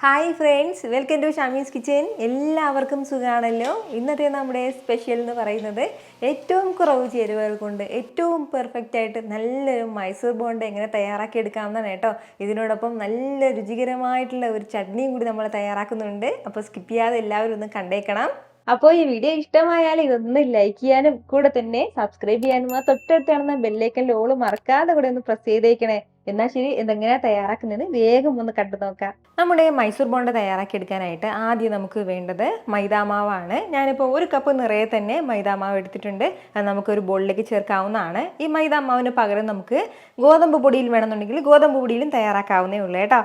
Hi friends, welcome to Shami's kitchen. എല്ലാവർക്കും സുഖമാണല്ലോ. ഇന്നത്തെ നമ്മുടെ സ്പെഷ്യൽ എന്ന് പറയുന്നത് ഏറ്റവും കുറവ് ചേരുവകൾ കൊണ്ട് ഏറ്റവും പെർഫെക്റ്റ് ആയിട്ട് നല്ലൊരു മൈസൂർ ബോണ്ട എങ്ങനെ തയ്യാറാക്കി എടുക്കാമെന്നാണ് കേട്ടോ. ഇതിനോടൊപ്പം നല്ല രുചികരമായിട്ടുള്ള ഒരു ചട്നിയും കൂടി നമ്മൾ തയ്യാറാക്കുന്നുണ്ട്. അപ്പോൾ സ്കിപ്പ് ചെയ്യാതെ എല്ലാവരും ഒന്ന് കണ്ടേക്കണം. അപ്പോൾ ഈ വീഡിയോ ഇഷ്ടമായാൽ ഇതൊന്ന് ലൈക്ക് ചെയ്യാനും കൂടെ തന്നെ സബ്സ്ക്രൈബ് ചെയ്യാനും ആ തൊട്ടടുത്ത് കാണുന്ന ബെല്ലൈക്കൻ്റെ ഓള് മറക്കാതെ കൂടെ ഒന്ന് പ്രസ് ചെയ്തേക്കണേ. എന്നാൽ ശരി, എന്തെങ്ങനെയാണ് തയ്യാറാക്കുന്നത് വേഗം ഒന്ന് കണ്ടു നോക്കാം. നമ്മുടെ മൈസൂർ ബോണ്ട തയ്യാറാക്കി എടുക്കാനായിട്ട് ആദ്യം നമുക്ക് വേണ്ടത് മൈദാമാവാണ്. ഞാനിപ്പോൾ 1 കപ്പ് നിറയെ തന്നെ മൈദാമാവ് എടുത്തിട്ടുണ്ട്. അത് നമുക്കൊരു ബോളിലേക്ക് ചേർക്കാവുന്നതാണ്. ഈ മൈദാമാവിന് പകരം നമുക്ക് ഗോതമ്പ് പൊടിയിൽ വേണമെന്നുണ്ടെങ്കിൽ ഗോതമ്പ് പൊടിയിലും തയ്യാറാക്കാവുന്നേ ഉള്ളൂ കേട്ടോ.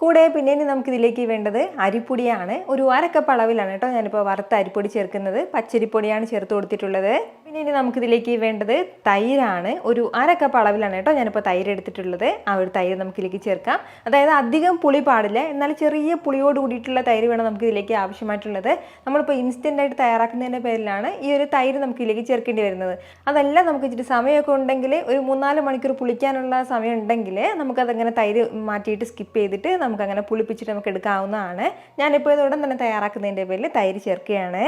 കൂടെ പിന്നെ ഇനി നമുക്കിതിലേക്ക് വേണ്ടത് അരിപ്പൊടിയാണ്. ഒരു 1/2 കപ്പ് അളവിലാണ് കേട്ടോ ഞാനിപ്പോൾ വറുത്ത അരിപ്പൊടി ചേർക്കുന്നത്. പച്ചരിപ്പൊടിയാണ് ചേർത്ത് കൊടുത്തിട്ടുള്ളത്. പിന്നെ ഇനി നമുക്കിതിലേക്ക് വേണ്ടത് തൈരാണ്. ഒരു 1/2 കപ്പ് അളവിലാണ് കേട്ടോ ഞാനിപ്പോൾ തൈര് എടുത്തിട്ടുള്ളത്. ആ ഒരു തൈര് നമുക്കിതിലേക്ക് ചേർക്കാം. അതായത് അധികം പുളി പാടില്ല, എന്നാൽ ചെറിയ പുളിയോട് കൂടിയിട്ടുള്ള തൈര് വേണം നമുക്കിതിലേക്ക് ആവശ്യമായിട്ടുള്ളത്. നമ്മളിപ്പോൾ ഇൻസ്റ്റൻ്റായിട്ട് തയ്യാറാക്കുന്നതിൻ്റെ പേരിലാണ് ഈ ഒരു തൈര് നമുക്കിതിലേക്ക് ചേർക്കേണ്ടി വരുന്നത്. അതല്ല, നമുക്ക് ഇച്ചിരി സമയമൊക്കെ ഉണ്ടെങ്കിൽ ഒരു 3-4 മണിക്കൂർ പുളിക്കാനുള്ള സമയം ഉണ്ടെങ്കിൽ നമുക്കതങ്ങനെ തൈര് മാറ്റിയിട്ട് സ്കിപ്പ് ചെയ്തിട്ട് നമുക്കങ്ങനെ പുളിപ്പിച്ചിട്ട് നമുക്ക് എടുക്കാവുന്നതാണ്. ഞാനിപ്പോൾ ഇതോടെ തന്നെ തയ്യാറാക്കുന്നതിൻ്റെ പേരിൽ തൈര് ചേർക്കുകയാണ്.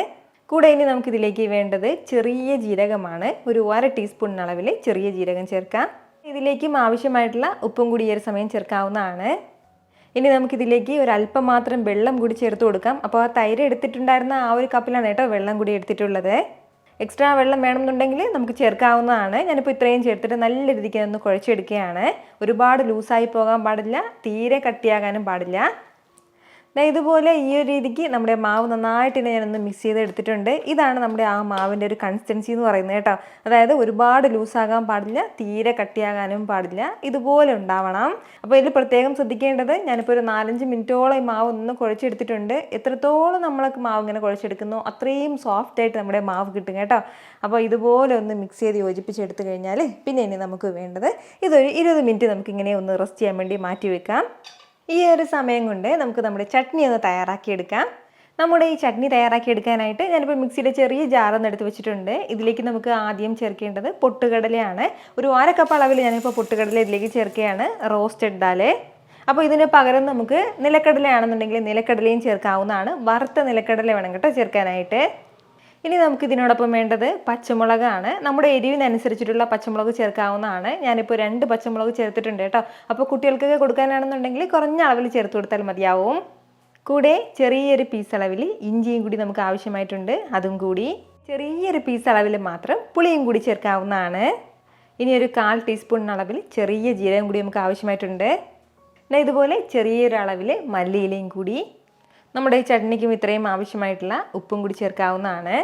കൂടെ ഇനി നമുക്കിതിലേക്ക് വേണ്ടത് ചെറിയ ജീരകമാണ്. ഒരു 1/2 ടീസ്പൂൺ അളവിൽ ചെറിയ ജീരകം ചേർക്കാം. ഇതിലേക്കും ആവശ്യമായിട്ടുള്ള ഉപ്പും കൂടി ഈ ഒരു സമയം ചേർക്കാവുന്നതാണ്. ഇനി നമുക്കിതിലേക്ക് ഒരല്പം മാത്രം വെള്ളം കൂടി ചേർത്ത് കൊടുക്കാം. അപ്പോൾ ആ തൈര് എടുത്തിട്ടുണ്ടായിരുന്ന ആ ഒരു കപ്പിലാണ് കേട്ടോ വെള്ളം കൂടി എടുത്തിട്ടുള്ളത്. എക്സ്ട്രാ വെള്ളം വേണമെന്നുണ്ടെങ്കിൽ നമുക്ക് ചേർക്കാവുന്നതാണ്. ഞാനിപ്പോൾ ഇത്രയും ചേർത്തിട്ട് നല്ല രീതിക്ക് ഒന്ന് കുഴച്ചെടുക്കുകയാണ്. ഒരുപാട് ലൂസായി പോകാൻ പാടില്ല, തീരെ കട്ടിയാകാനും പാടില്ല. ഇതുപോലെ ഈ ഒരു രീതിക്ക് നമ്മുടെ മാവ് നന്നായിട്ട് ഞാനൊന്ന് മിക്സ് ചെയ്ത് എടുത്തിട്ടുണ്ട്. ഇതാണ് നമ്മുടെ ആ മാവിൻ്റെ ഒരു കൺസിസ്റ്റൻസി എന്ന് പറയുന്നത് കേട്ടോ. അതായത് ഒരുപാട് ലൂസാകാൻ പാടില്ല, തീരെ കട്ടിയാകാനും പാടില്ല, ഇതുപോലെ ഉണ്ടാവണം. അപ്പോൾ ഇതിൽ പ്രത്യേകം ശ്രദ്ധിക്കേണ്ടത്, ഞാനിപ്പോൾ ഒരു 4-5 മിനിറ്റോളം ഈ മാവ് ഒന്ന് കുഴച്ചെടുത്തിട്ടുണ്ട്. എത്രത്തോളം നമ്മൾക്ക് മാവ് ഇങ്ങനെ കുഴച്ചെടുക്കുന്നോ അത്രയും സോഫ്റ്റായിട്ട് നമ്മുടെ മാവ് കിട്ടും കേട്ടോ. അപ്പോൾ ഇതുപോലെ ഒന്ന് മിക്സ് ചെയ്ത് യോജിപ്പിച്ചെടുത്ത് കഴിഞ്ഞാൽ പിന്നെ ഇനി നമുക്ക് വേണ്ടത് ഇതൊരു 20 മിനിറ്റ് നമുക്കിങ്ങനെ ഒന്ന് റെസ്റ്റ് ചെയ്യാൻ വേണ്ടി മാറ്റി വെക്കാം. ഈ ഒരു സമയം കൊണ്ട് നമുക്ക് നമ്മുടെ ചട്നി ഒന്ന് തയ്യാറാക്കിയെടുക്കാം. നമ്മുടെ ഈ ചട്നി തയ്യാറാക്കിയെടുക്കാനായിട്ട് ഞാനിപ്പോൾ മിക്സിയുടെ ചെറിയ ജാറൊന്ന് എടുത്ത് വെച്ചിട്ടുണ്ട്. ഇതിലേക്ക് നമുക്ക് ആദ്യം ചേർക്കേണ്ടത് പൊട്ടുകടലയാണ്. ഒരു 1/2 കപ്പ് അളവിൽ ഞാനിപ്പോൾ പൊട്ടുകടല ഇതിലേക്ക് ചേർക്കുകയാണ്, റോസ്റ്റഡ് ദാല്. അപ്പോൾ ഇതിന് പകരം നമുക്ക് നിലക്കടലയാണെന്നുണ്ടെങ്കിൽ നിലക്കടലയും ചേർക്കാവുന്നതാണ്. വറുത്ത നിലക്കടല വേണം കേട്ടോ ചേർക്കാനായിട്ട്. ഇനി നമുക്ക് ഇതിനോടൊപ്പം വേണ്ടത് പച്ചമുളകാണ്. നമ്മുടെ എരിവിനനുസരിച്ചിട്ടുള്ള പച്ചമുളക് ചേർക്കാവുന്നതാണ്. ഞാനിപ്പോൾ 2 പച്ചമുളക് ചേർത്തിട്ടുണ്ട് കേട്ടോ. അപ്പോൾ കുട്ടികൾക്കൊക്കെ കൊടുക്കാനാണെന്നുണ്ടെങ്കിൽ കുറഞ്ഞ അളവിൽ ചേർത്ത് കൊടുത്താൽ മതിയാവും. കൂടെ ചെറിയൊരു പീസ് അളവിൽ ഇഞ്ചിയും കൂടി നമുക്ക് ആവശ്യമായിട്ടുണ്ട്. അതും കൂടി ചെറിയൊരു പീസ് അളവിൽ മാത്രം പുളിയും കൂടി ചേർക്കാവുന്നതാണ്. ഇനി ഒരു 1/4 ടീസ്പൂൺ അളവിൽ ചെറിയ ജീരകം കൂടി നമുക്ക് ആവശ്യമായിട്ടുണ്ട്. ഇതുപോലെ ചെറിയൊരു അളവിൽ മല്ലിയിലയും കൂടി. നമ്മുടെ ഈ ചട്നിക്കും ഇത്രയും ആവശ്യമായിട്ടുള്ള ഉപ്പും കൂടി ചേർക്കാവുന്നതാണ്.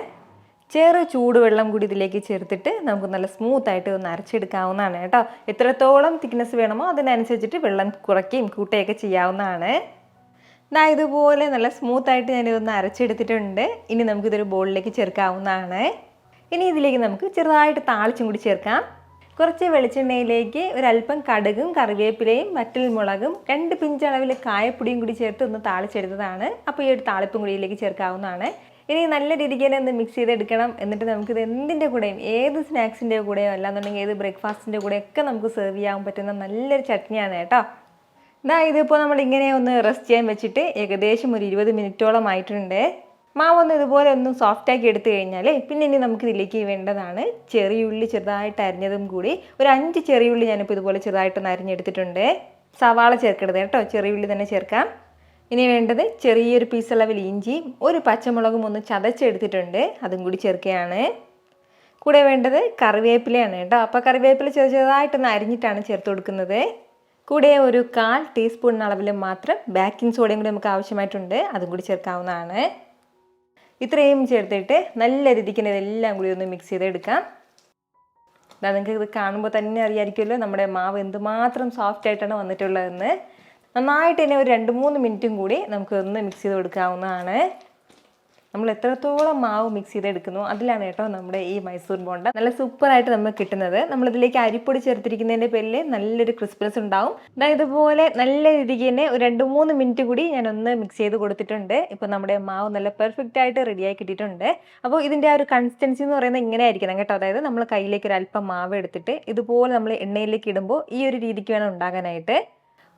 ചൂടുവെള്ളം കൂടി ഇതിലേക്ക് ചേർത്തിട്ട് നമുക്ക് നല്ല സ്മൂത്തായിട്ട് ഒന്ന് അരച്ചെടുക്കാവുന്നതാണ് കേട്ടോ. എത്രത്തോളം തിക്നെസ് വേണമോ അതിനനുസരിച്ചിട്ട് വെള്ളം കുറയ്ക്കുകയും കൂട്ടുകയൊക്കെ ചെയ്യാവുന്നതാണ്. ഇതുപോലെ നല്ല സ്മൂത്തായിട്ട് ഞാനിതൊന്ന് അരച്ചെടുത്തിട്ടുണ്ട്. ഇനി നമുക്കിതൊരു ബോളിലേക്ക് ചേർക്കാവുന്നതാണ്. ഇനി ഇതിലേക്ക് നമുക്ക് ചെറുതായിട്ട് താളിച്ചും കൂടി ചേർക്കാം. കുറച്ച് വെളിച്ചെണ്ണയിലേക്ക് ഒരല്പം കടുകും കറിവേപ്പിലയും വറ്റൽ മുളകും 2 പിഞ്ച് അളവിൽ കായപ്പൊടിയും കൂടി ചേർത്ത് ഒന്ന് താളിച്ചെടുത്തതാണ്. അപ്പോൾ ഈ ഒരു താളിപ്പും കൂടി ഇതിലേക്ക് ചേർക്കാവുന്നതാണ്. ഇനി നല്ല രീതിക്ക് തന്നെ ഒന്ന് മിക്സ് ചെയ്തെടുക്കണം. എന്നിട്ട് നമുക്കിത് എന്തിൻ്റെ കൂടെയും, ഏത് സ്നാക്സിൻ്റെ കൂടെയോ അല്ലാന്നുണ്ടെങ്കിൽ ഏത് ബ്രേക്ക്ഫാസ്റ്റിൻ്റെ കൂടെയൊക്കെ നമുക്ക് സെർവ് ചെയ്യാൻ പറ്റുന്ന നല്ലൊരു ചട്നിയാണ് കേട്ടോ. ഇതിപ്പോൾ നമ്മളിങ്ങനെ ഒന്ന് റെസ്റ്റ് ചെയ്യാൻ വെച്ചിട്ട് ഏകദേശം ഒരു 20 മിനിറ്റോളം ആയിട്ടുണ്ട്. മാവൊന്ന് ഇതുപോലെ ഒന്ന് സോഫ്റ്റാക്കി എടുത്തു കഴിഞ്ഞാൽ പിന്നെ ഇനി നമുക്കിതിലേക്ക് വേണ്ടതാണ് ചെറിയുള്ളി ചെറുതായിട്ട് അരിഞ്ഞതും കൂടി. ഒരു 5 ചെറിയുള്ളി ഞാനിപ്പോൾ ഇതുപോലെ ചെറുതായിട്ടൊന്ന് അരിഞ്ഞെടുത്തിട്ടുണ്ട്. സവാള ചേർക്കരുത് കേട്ടോ, ചെറിയുള്ളി തന്നെ ചേർക്കാം. ഇനി വേണ്ടത് ചെറിയൊരു പീസ് അളവിൽ ഇഞ്ചിയും 1 പച്ചമുളകും ഒന്ന് ചതച്ചെടുത്തിട്ടുണ്ട്, അതും കൂടി ചേർക്കുകയാണ്. കൂടെ വേണ്ടത് കറിവേപ്പിലയാണ് കേട്ടോ. അപ്പോൾ കറിവേപ്പില ചെറുതായിട്ടൊന്ന് അരിഞ്ഞിട്ടാണ് ചേർത്ത് കൊടുക്കുന്നത്. കൂടെ ഒരു 1/4 ടീസ്പൂൺ അളവിൽ മാത്രം ബേക്കിംഗ് സോഡയും കൂടി നമുക്ക് ആവശ്യമായിട്ടുണ്ട്, അതും കൂടി ചേർക്കാവുന്നതാണ്. ഇത്രയും ചേർത്തിട്ട് നല്ല രീതിക്ക് ഇതെല്ലാം കൂടി ഒന്ന് മിക്സ് ചെയ്തെടുക്കാം. നിങ്ങൾക്ക് ഇത് കാണുമ്പോൾ തന്നെ അറിയാമായിരിക്കുമല്ലോ നമ്മുടെ മാവ് എന്തുമാത്രം സോഫ്റ്റ് ആയിട്ടാണ് വന്നിട്ടുള്ളതെന്ന്. നന്നായിട്ട് തന്നെ ഒരു 2-3 മിനിറ്റും കൂടി നമുക്ക് ഒന്ന് മിക്സ് ചെയ്ത് കൊടുക്കാവുന്നതാണ്. നമ്മൾ എത്രത്തോളം മാവ് മിക്സ് ചെയ്തെടുക്കുന്നു അതിലാണ് കേട്ടോ നമ്മുടെ ഈ മൈസൂർ ബോണ്ട നല്ല സൂപ്പറായിട്ട് നമുക്ക് കിട്ടുന്നത്. നമ്മളിതിലേക്ക് അരിപ്പൊടി ചേർത്തിരിക്കുന്നതിൻ്റെ പേരിൽ നല്ലൊരു ക്രിസ്പിനെസ് ഉണ്ടാവും. ഇതുപോലെ നല്ല രീതിക്ക് തന്നെ ഒരു 2-3 മിനിറ്റ് കൂടി ഞാനൊന്ന് മിക്സ് ചെയ്ത് കൊടുത്തിട്ടുണ്ട്. ഇപ്പോൾ നമ്മുടെ മാവ് നല്ല പെർഫെക്റ്റ് ആയിട്ട് റെഡിയായി കിട്ടിയിട്ടുണ്ട്. അപ്പോൾ ഇതിൻ്റെ ആ ഒരു കൺസിസ്റ്റൻസി എന്ന് പറയുന്നത് ഇങ്ങനെ ആയിരിക്കണം കേട്ടോ. അതായത് നമ്മൾ കയ്യിലേക്ക് ഒരു അല്പം മാവ് എടുത്തിട്ട് ഇതുപോലെ നമ്മൾ എണ്ണയിലേക്ക് ഇടുമ്പോൾ ഈ ഒരു രീതിക്ക് വേണം ഉണ്ടാകാനായിട്ട്.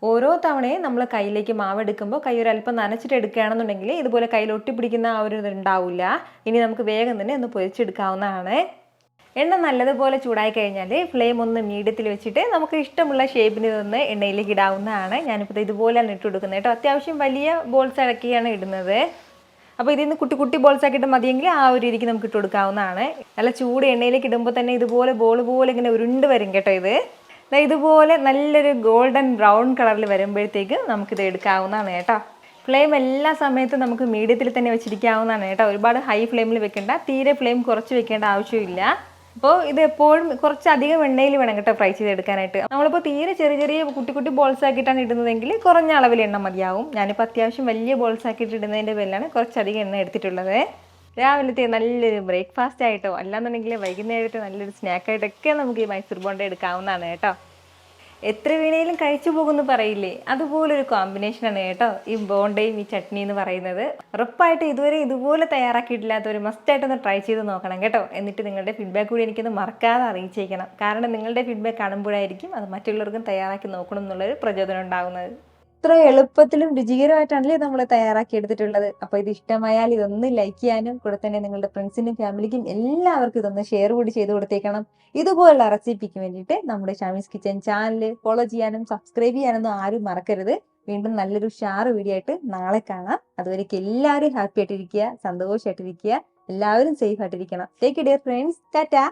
ഓരോ തവണയും നമ്മൾ കയ്യിലേക്ക് മാവ് എടുക്കുമ്പോൾ കൈ ഒരു അല്പം നനച്ചിട്ട് എടുക്കുകയാണെന്നുണ്ടെങ്കിൽ ഇതുപോലെ കയ്യിൽ ഒട്ടിപ്പിടിക്കുന്ന ആ ഒരു ഇത് ഉണ്ടാവില്ല. ഇനി നമുക്ക് വേഗം തന്നെ ഒന്ന് പൊരിച്ചെടുക്കാവുന്നതാണ്. എണ്ണ നല്ലതുപോലെ ചൂടായി കഴിഞ്ഞാൽ ഫ്ലെയിം ഒന്ന് മീഡിയത്തിൽ വെച്ചിട്ട് നമുക്ക് ഇഷ്ടമുള്ള ഷേപ്പിന് ഇതൊന്ന് എണ്ണയിലേക്ക് ഇടാവുന്നതാണ്. ഞാനിപ്പോൾ ഇതുപോലെയാണ് ഇട്ട് കൊടുക്കുന്നത് കേട്ടോ. അത്യാവശ്യം വലിയ ബോൾസ് ഇടയ്ക്കാണ് ഇടുന്നത്. അപ്പോൾ ഇതിൽ നിന്ന് കുട്ടി കുട്ടി ബോൾസ് ആക്കിയിട്ട് മതിയെങ്കിൽ ആ ഒരു രീതിക്ക് നമുക്ക് ഇട്ട് കൊടുക്കാവുന്നതാണ്. നല്ല ചൂട് എണ്ണയിലേക്ക് ഇടുമ്പോൾ തന്നെ ഇതുപോലെ ബോൾ പോലെ ഇങ്ങനെ ഉരുണ്ട് വരും കേട്ടോ. ഇതുപോലെ നല്ലൊരു ഗോൾഡൻ ബ്രൗൺ കളറിൽ വരുമ്പോഴത്തേക്ക് നമുക്കിത് എടുക്കാവുന്നതാണ് കേട്ടോ. ഫ്ലെയിം എല്ലാ സമയത്തും നമുക്ക് മീഡിയത്തിൽ തന്നെ വെച്ചിരിക്കാവുന്നതാണ് കേട്ടോ. ഒരുപാട് ഹൈ ഫ്ലെയിമിൽ വെക്കേണ്ട, തീരെ ഫ്ലെയിം കുറച്ച് വെക്കേണ്ട ആവശ്യമില്ല. അപ്പോൾ ഇത് എപ്പോഴും കുറച്ചധികം എണ്ണയിൽ വേണം കേട്ടോ ഫ്രൈ ചെയ്തെടുക്കാനായിട്ട്. നമ്മളിപ്പോൾ തീരെ ചെറിയ ചെറിയ കുട്ടി കുട്ടി ബോൾസ് ആക്കിയിട്ടാണ് ഇടുന്നതെങ്കിൽ കുറഞ്ഞ അളവിൽ എണ്ണ മതിയാവും. ഞാനിപ്പോൾ അത്യാവശ്യം വലിയ ബോൾസ് ആക്കിയിട്ട് ഇടുന്നതിൻ്റെ പേരിലാണ് കുറച്ചധികം എണ്ണ എടുത്തിട്ടുള്ളത്. രാവിലത്തെ നല്ലൊരു ബ്രേക്ക്ഫാസ്റ്റ് ആയിട്ടോ അല്ലാന്നുണ്ടെങ്കിൽ വൈകുന്നേരത്തെ നല്ലൊരു സ്നാക്കായിട്ടൊക്കെ നമുക്ക് ഈ മൈസൂർ ബോണ്ട എടുക്കാവുന്നതാണ് കേട്ടോ. എത്ര വേണേലും കഴിച്ചു പോകുമെന്ന് പറയില്ലേ, അതുപോലൊരു കോമ്പിനേഷനാണ് കേട്ടോ ഈ ബോണ്ടയും ഈ ചട്നി എന്ന് പറയുന്നത്. ഉറപ്പായിട്ട് ഇതുവരെ ഇതുപോലെ തയ്യാറാക്കിയിട്ടില്ലാത്തവർ മസ്റ്റായിട്ടൊന്ന് ട്രൈ ചെയ്ത് നോക്കണം കേട്ടോ. എന്നിട്ട് നിങ്ങളുടെ ഫീഡ്ബാക്ക് കൂടി എനിക്കൊന്ന് മറക്കാതെ അറിയിച്ചേക്കണം. കാരണം നിങ്ങളുടെ ഫീഡ്ബാക്ക് കാണുമ്പോഴായിരിക്കും അത് മറ്റുള്ളവർക്കും തയ്യാറാക്കി നോക്കണം എന്നുള്ളൊരു പ്രചോദനം ഉണ്ടാകുന്നത്. ഇത്ര എളുപ്പത്തിലും രുചികരമായിട്ടാണല്ലേ നമ്മൾ തയ്യാറാക്കി എടുത്തിട്ടുള്ളത്. അപ്പോൾ ഇത് ഇഷ്ടമായാൽ ഇതൊന്ന് ലൈക്ക് ചെയ്യാനും കൂടെ തന്നെ നിങ്ങളുടെ ഫ്രണ്ട്സിനും ഫാമിലിക്കും എല്ലാവർക്കും ഇതൊന്ന് ഷെയർ കൂടി ചെയ്ത് കൊടുത്തേക്കണം. ഇതുപോലുള്ള റെസിപ്പിക്ക് വേണ്ടിയിട്ട് നമ്മുടെ ഷാമീസ് കിച്ചൻ ചാനൽ ഫോളോ ചെയ്യാനും സബ്സ്ക്രൈബ് ചെയ്യാനൊന്നും ആരും മറക്കരുത്. വീണ്ടും നല്ലൊരു ഷാർ വീഡിയോ ആയിട്ട് നാളെ കാണാം. അതുവരേക്കും എല്ലാവരും ഹാപ്പി ആയിട്ടിരിക്കുക, സന്തോഷമായിട്ടിരിക്കുക, എല്ലാവരും സേഫ് ആയിട്ടിരിക്കണം. Take care friends. ടാറ്റാ.